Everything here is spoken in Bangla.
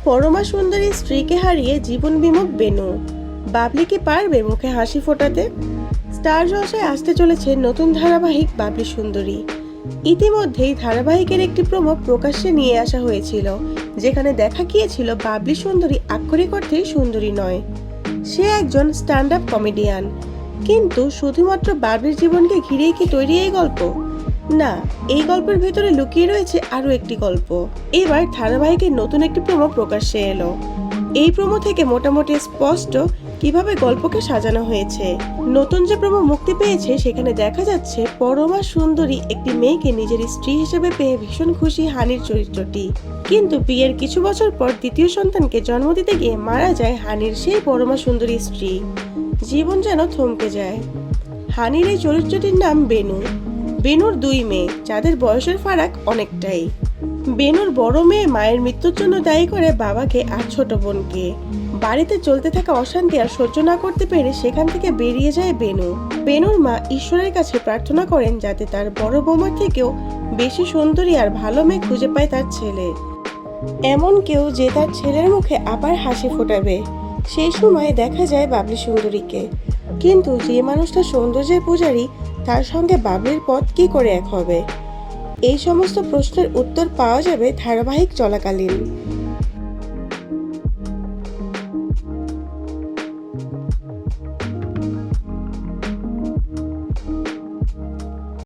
পরমা সুন্দরী স্ত্রীকে হারিয়ে জীবন বিমুখ বেনু। বাবলি কি পারবে মুখে হাসি ফোটাতে? স্টার জলসায় আসতে চলেছে নতুন ধারাবাহিক বাবলি সুন্দরী। ইতিমধ্যেই ধারাবাহিকের একটি প্রোমো প্রকাশ্যে নিয়ে আসা হয়েছিল, যেখানে দেখা গিয়েছিল বাবলি সুন্দরী আক্ষরিক অর্থেই সুন্দরী নয়, সে একজন স্ট্যান্ড আপ কমেডিয়ান। কিন্তু শুধুমাত্র বাবলির জীবনকে ঘিরেই কি তৈরি এই গল্প? না, এই গল্পের ভেতরে লুকিয়ে রয়েছে আরো একটি গল্প। এবার ধারাবাহিকের নতুন একটি প্রোমো প্রকাশ্যে এলো। এই প্রোমো থেকে মোটামুটি স্পষ্ট কিভাবে গল্পকে সাজানো হয়েছে। নতুন যে প্রোমো মুক্তি পেয়েছে সেখানে দেখা যাচ্ছে পরমা সুন্দরী একটি মেয়েকে নিজের স্ত্রী হিসেবে পেয়ে ভীষণ খুশি হানির চরিত্রটি। কিন্তু বিয়ের কিছু বছর পর দ্বিতীয় সন্তানকে জন্ম দিতে গিয়ে মারা যায় হানির সেই পরমা সুন্দরী স্ত্রী। জীবন যেন থমকে যায়। হানির এই চরিত্রটির নাম বেনু। বেনুর দুই মেয়ে, যাদের বয়সের ফারাক অনেকটাই। বেনুর বড় মেয়ে মায়ের মৃত্যুর জন্য দায়ী করে বাবাকে আর ছোট বোনকে। বাড়িতে চলতে থাকা অশান্তি আর সহ্য না করতে পেরে সেখান থেকে বেরিয়ে যায় বেনু। বেনুর মা ঈশ্বরের কাছে প্রার্থনা করেন যাতে তার বড় বৌমার থেকেও বেশি সুন্দরী আর ভালো মেয়ে খুঁজে পায় তার ছেলে, এমন কেউ যে তার ছেলের মুখে আবার হাসি ফোটাবে। সেই সময় দেখা যায় বাবলি সুন্দরীকে। কিন্তু যে মানুষটা সৌন্দর্যের পূজারী, তার সঙ্গে বাবলির পথ কি করে এক হবে? এই সমস্ত প্রশ্নের উত্তর পাওয়া যাবে ধারাবাহিক চলাকালীন।